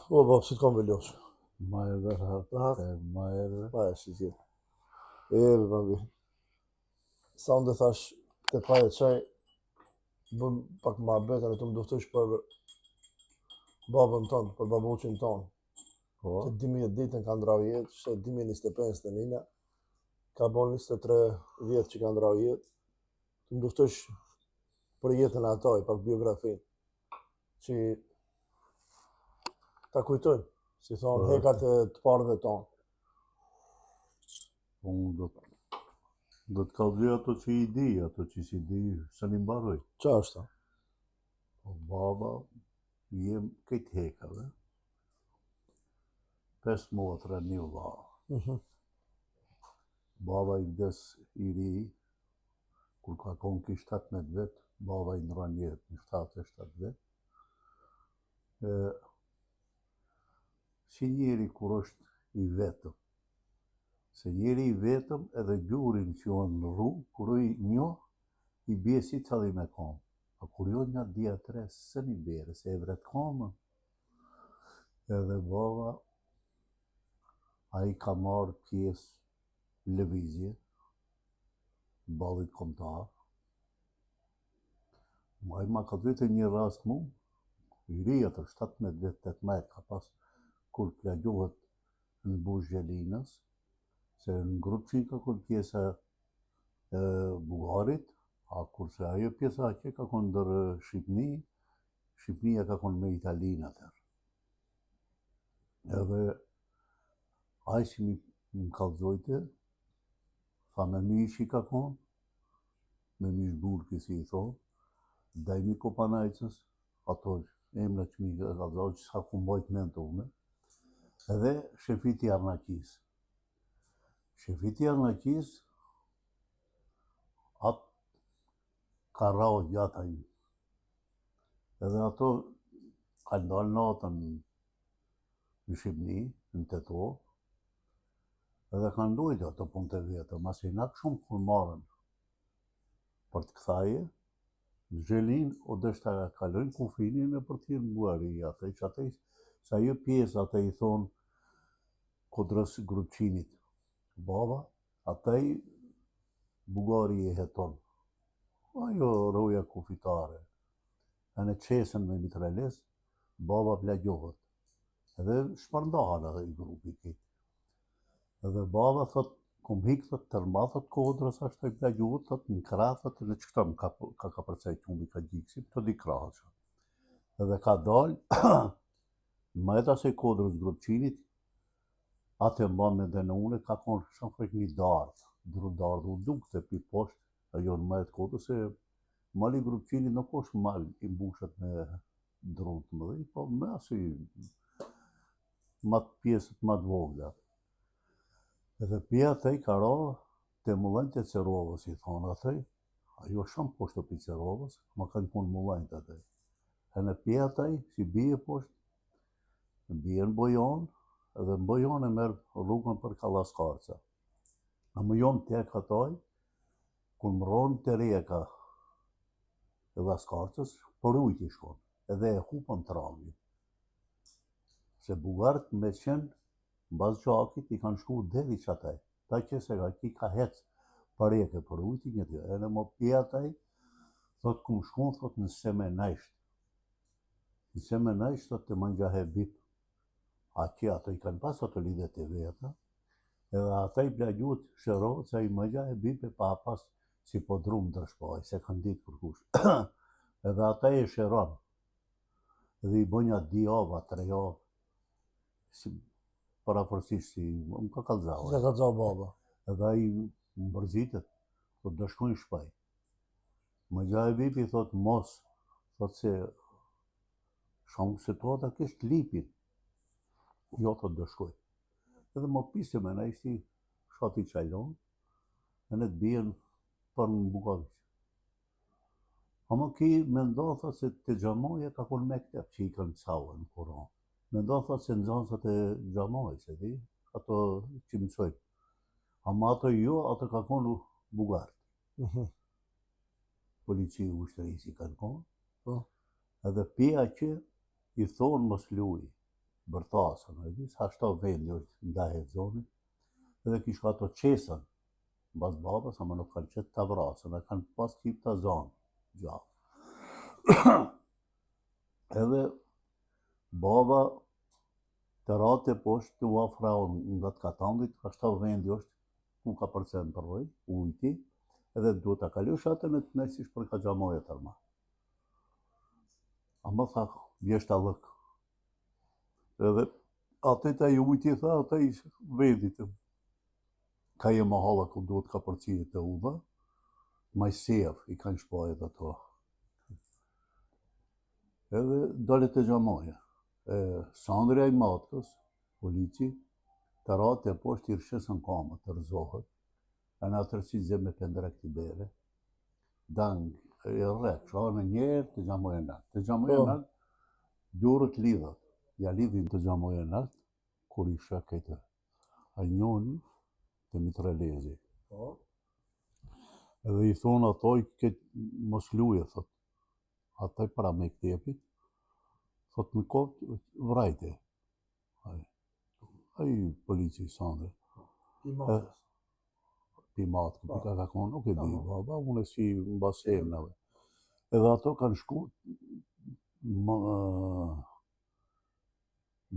O, bab, si t'kam veloç? Ma herë Rahat? ma herë. Pa e si gjithë. Babi. Sa unë dhe thash të paje qaj, bëm pak ma betën e të më duftush për babën tonë, për babuqin tonë. Po, Që 12 ditën ka ndrau jetë, që 2025 të nina, ka bon 23 vjetë që ka ndrau jetë, të më duftush për jetën e atoj, pak biografin, që ta kujtojnë, si thonë, Po, hekat e të parëve tonë. unë do të kallëzoj ato që i di, ato që si di, së një mbaroj. Qa është ta? Po, baba, jem këtë hekave. 5 motra, një vlla. Baba i vdes i ri, kur ka konë ki 17 vetë, baba i ndran jetë në 77 vetë. Si njeri kur është i vetëm, se njeri i vetëm edhe gjurin që janë në rrugë, kur i njoh, i bie si çalli me kamë. A kur jo një dia tre, së një bere, se e vret kamën. Edhe baba, a i ka marrë pjesë lëvizje, ballit kombëtar. Ma i ma ka dhëtë një rast mu, i ri atë 17 vetë, 18 ka pas, kur plagjohet në Bush Gjelinës, se në grupë që ka konë pjesa e Bugarit, a kurse ajo pjesa që ka konë ndër Shqipni, Shqipnia ka konë me Italinë atër. Edhe aj si më kallëzojte, tha me mish i ka konë, me mish burki si i thonë, Dajmi Kopanajcës, ato emra që mi ka kallëzoj që s'ka ku mbajt men të ume, edhe shefiti Arnaqis. Shefiti Arnaqis, atë ka rao gjata i. Edhe ato ka ndalë natën në Shqipni, në Teto, edhe ka ndojtë ato punë të vetë, mas i nak shumë kur marën për të këthaje, në Zhelin, o dështë ta kalojnë kufinin e për t'irë në Buari, atë që atë sa jo pjesë atë i thonë kodrës grupçinit. Baba, atë i Bugari e heton. Ajo roja kufitare. E në qesën me mitreles, baba plagjohet. Edhe shpërndahan edhe i grupi këtë. Edhe baba thot, kom hik thot tërma thot kodrës ashtë të i plagjohet, thot në krah thot në që këta më ka përcej qumbi ka gjikësim, të di krahë që. Edhe ka dalë, në majta se kodrës grupçinit, atë e mba me dhe në une, ka konë shumë frek një dardhë, dardhë u dukë të pi poshtë, ajo në majtë kodrës, se mali grupçinit nuk është mal i mbushet me drunë të mëdhej, po me asi matë pjesët matë vogla. Edhe pia tej ka ra të mullajnë të Cerovës, i thonë atej, ajo shumë poshtë të pi Cerovës, ma kanë punë mullajnë të atej. E në pia tej, si bije poshtë, bije në Bojan, edhe në Bojan e merë rrugën për Kallaskarca. Në më jonë të tek ataj, kur më ronë të reka e Laskarcës, për ujtë i shkonë, edhe e hupën tramvin. Se bugarët me qenë, bas gjakit i kanë shku deri që ataj. Ta që se ki ka hecë për reke për ujtë, një të, edhe më pia taj, thot ku më shkun, thot në Semenajsht. Në Semenajsht, thot të mëngjahe bip. A që ato i kanë pas ato lidhe të veta, edhe ata i plagjut shërohet se i mëngjahe bip e pa pas si po drumë dërshpaj, se kanë ditë për kush. Edhe ata e shëron, edhe i bënja 2 java, 3 javë, si parafërsisht si më ka kallëzau. Se ka kallëzau baba. Edhe ai më bërzitet, thot do shkojnë shpaj. Më gjaj vipi thot mos, thot se shumë situata kështë lipin. Jo thot do shkoj. Edhe më pise me na ishti shati qajlon, e në të bijen për në Bukaviq. Ama ki me ndonë thot se të Gjamoja ka konë mektep që i kanë caue në Koran. Me ndonë thot se në zanësat e Gjamoj, se di, ato që mësojnë. Ama ato jo, ato ka konë Bugartë. Polici ushtërisi kanë konë. Edhe pia që i thonë mos luj. bërtasën, e di, sa shto vendi është ndahet zoni, edhe kish ka ato qesën, bas babës, ama nuk kanë qetë të vrasën, e kanë pas qip të zonë, gjallë. Edhe baba të ratë e poshtë të uafra nga të katandit, ka shto vendi është, ku ka përcen për roj, ujti, edhe duhet të kalush atë në të nësish për ka gjamoje tërma. A më tha, vjesht a lëk. Edhe atë të i ujti tha, atë i vendit. Ka je mahala ku duhet ka përcijit të uva, ma i sef i kanë shpajet ato. Edhe dalet të gjamoje. Sandrja i matkës, polici, të ratë e poshtë i rëshesën kamë të rëzohet, e në atërsi zemë për ndrek të bere, dang, e rrek, shahë në njerë të gjamoje nërtë. Të gjamoje nërtë, durët lidhët, ja lidhin të gjamoje nërtë, kur i shakete, a njoni të mitralezi. Edhe i thonë atoj, këtë mos luje, thot, atoj para me këtepit, thot në kopë vrajte. Ai polici i Sandre. I matës. Pi matë, pika ka konë, nuk e di, baba, unë e si në basenave. Edhe ato kanë shku,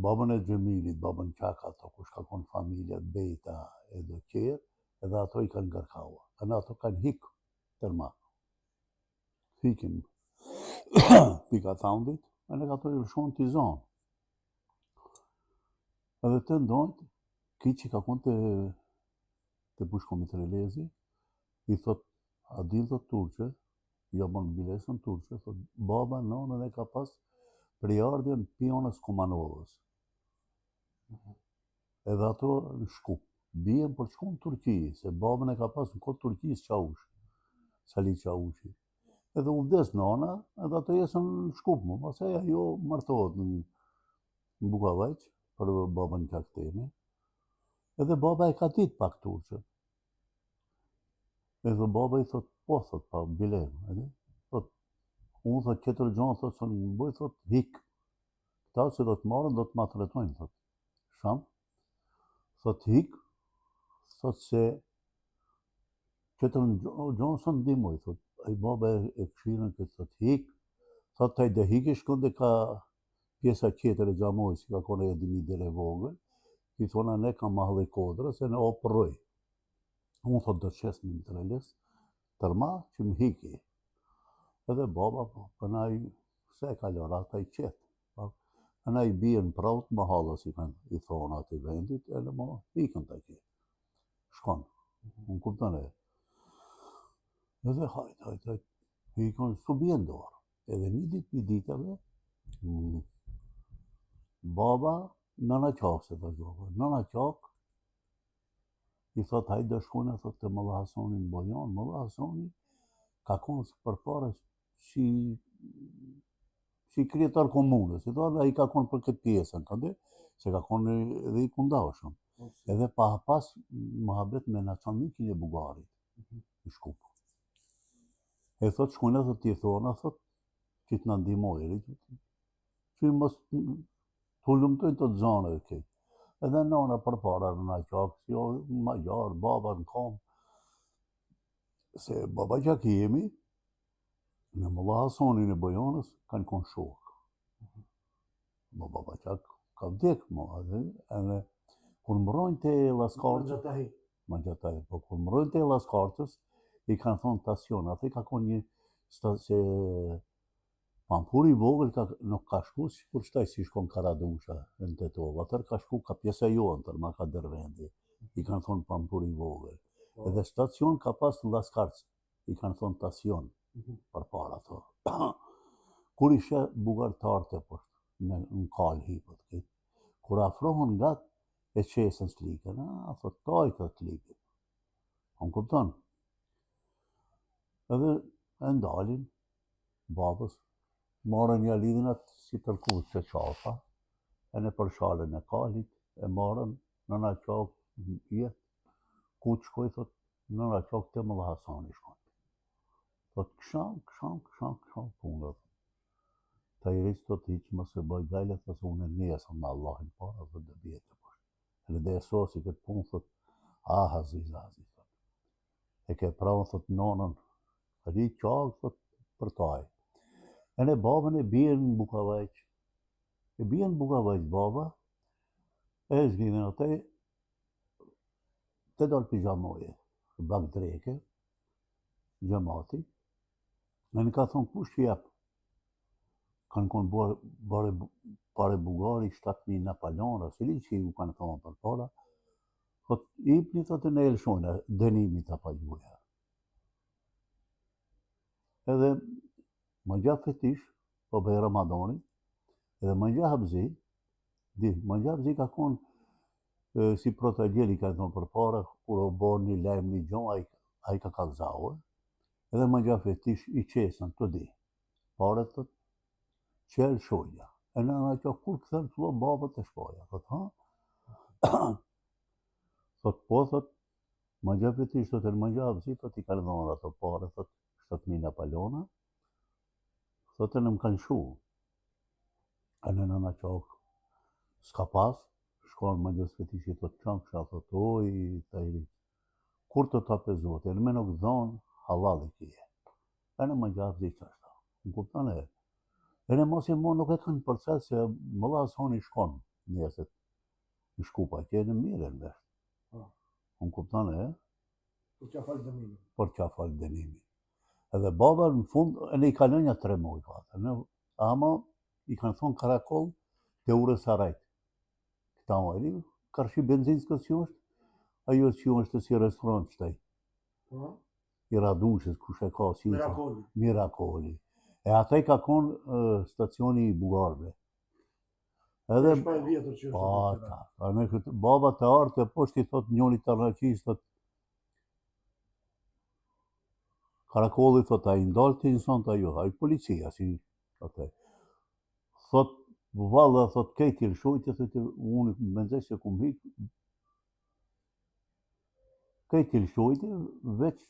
babën e Gjemilit, babën Qaka, ato kush ka konë familja, bejta edhe qerë, edhe ato i kanë ngarkaua. Edhe ato kanë hikë tërma. Hikin pika tandit, edhe ato i rëshon t'i zonë. Edhe të ndojtë, ki që ka konë të bushkomit relezi, i thot, a din thot Turqe, jo bon bilesën Turqe, thot, baba nonën e ka pas priardhjen pionës Kumanovës. Edhe ato në Shkup, bijen për shku në Turqi, se babën e ka pas në kodë Turqis Qaush, Sali Qaushi. Edhe u vdes nona, edhe ato jesën në Shkup mu, pasaj ajo martohet në Bukavajq, për babën Qaktemi. Edhe baba e ka dit pak Turqe. Edhe baba i thot, po, thot, pa, bilem, edhe, thot, unë, thot, qëtër gjonë, thot, së në bëj, thot, hik. Këta që do të marrën, do të ma të retojnë, thot, sham, thot, hik, thot, se, qëtër gjonë, së në dimoj, thot, ai baba e këshirën këtë, thot, hik, thot, taj dhe hik i shkën dhe ka pjesa qëtër e gjamoj, si ka kone e dimi dhe vogël, i thona, ne ka mahë dhe kodrë, se ne opëroj. Unë thot do qesë në të relis, tërma që më hiki. Edhe baba, përna i, se ka lëra, ta i qetë. Përna i bie në praut, më halës i thonë atë i vendit, edhe më hikën të ki. Shkon, unë kuptën e. Edhe hajt, hikën, su bie ndorë. Edhe një ditëve, baba, nëna qakë se të gjobë. Nëna qakë, i thot, hajde shkune, thot, të Molla Hasonin Bojan. Molla Hasoni ka konë për pare si kryetar komunës. I thot, a i ka konë për këtë pjesën, se ka konë edhe i kundashëm. Edhe pa pas muhabet me nacionalikin e Bugarit, i Shkupë. E thot, shkune, thot, ti thona, thot, që të në ndimojë, që mos të lumëtojnë të të zonë e këtë. Edhe nona për para në qakë, si o majarë, baba në kam. Se baba Qaki jemi, me Molla Hasonin e Bojanës, kanë konë shokë. Baba Qak ka vdek, edhe kur mbrojnë të Laskartës, Mangjatahi, po kur mbrojnë të Laskartës, i kanë thonë stacion, atë i ka konë një stacion, Pampuri i vogël nuk ka shku, si kur shtaj si shkon Karadusha në Tetova, atër ka shku ka pjesa jonë tërma ka dërvendi, i kanë thonë Pampuri i vogël. Edhe stacion ka pas në Laskarcë, i kanë thonë stacion për para to. Kur ishe bugartarë të poshtë, në kalë hipët, kur afrohën nga e qesën slikën, thot taj këtë slikën. Unë kupton? Edhe e ndalin babës, marën një lidhin atë si tërkush të qafa, e në përshalën e kalit, e marën në nga qakë jetë, ku të shkoj, thot, në nga qakë të Molla Hasani shkoj. Thot, kësham punët. Ta i rrisë të hiqë mos e bëj gajle, thot unë e nesër me Allahin para, thot dhe bjetë të poshtë. Edhe dhe e sosi këtë punë, thot, Aziz, thot. E ke pravën, thot, nonën, ri qagë, thot, për taj. E ne babën e bjen në Bukavajq. E bjen në Bukavajq baba, e zgjidhen atë, të dalë për gjamoje, bak dreke, gjamati, e në ka thonë kush që jep. Kanë konë pare Bugari, 7.000 Napoleon, se li që ju kanë thonë për para, thot, ipni, thot, e në elshojnë, dënimi të pajuja. Edhe më gja fetish, po bëj Ramadani, edhe më gja habzi, më gja habzi ka konë si protagjeli ka thonë për para, kur o bo një lajmë një gjonë, a i ka kalzahur, edhe më gja fetish i qesën të di. Pare thot, qelë shojja. E në që kur këthën të lo babët e shpoja. Thot, ha? Thot, po, thot, më gja fetish, thot, e më gja habzi, thot, i kanë dhonë ato pare, thot, 7.000 Napoleona, thot, e në më kanë shu. E në nëna qokë, s'ka pas, shkonë më gjës fetishi, thot, qanë kësha, thot, oj, ta i ri, kur të ta pezot, e në me nuk dhonë, halal i kje. E në më gja habzi qashta. Në kuptan e, e në mos e mo nuk e kanë përcet, se më la soni shkonë, njeset, në shkupa, që e në mire në veshtë. Në kuptan e, Për që falë dënimi. për që falë dënimi. Edhe baba në fund, e në i kalën një 3 muaj, ama i kanë thonë Karakol të ure Sarajt. Këta më e karshi benzinës kësë që është, ajo që është si restoran që taj. I Radushës, kush e ka si... Mirakoli. E ata i ka konë stacioni i Bugarve. Edhe... Shpaj vjetër që është të baba të artë e poshtë i thot njoni të rëqis, thot Karakolli thot a i ndalë të njëson të ajo, a i policia si atë. Thot, valla, thot, kejti lëshojtë, thot, unë me nëzaj se kum hikë, kejti lëshojtë, veç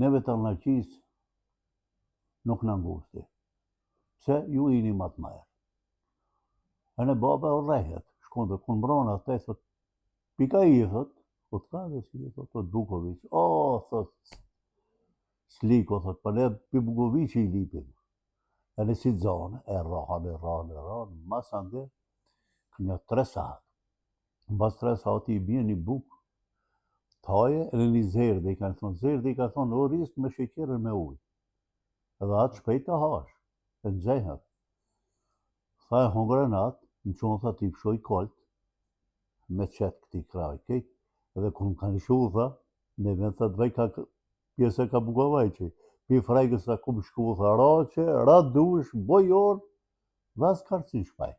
neve të rënaqis nuk në ngushti. Pse ju i një matë majer. E në baba o rehet, shkonde, kun mbrona, te, thot, pika i, thot, ka dhe si, thot, Bukovic, thot, Sliko, thot, për ne për Bukovic i lipin. E në si zonë, e ranë, mas ande, një 3 saat. Në bas 3 saat i bje një buk, taje, e në një zerde, i kanë thonë, o risë me sheqerën me ujë. Edhe atë shpejt të hash, e në gjejhët. Tha e hongërën atë, në qonë tha t'i pëshoj kolt, me qetë këti kraj kejt, edhe ku më kanë shu, tha, ne vend tha dvej ka pjesë ka Bukavajqi. Pi frajkës sa ku më shku, tha, ra dush, bojor, vas karë si shpaj.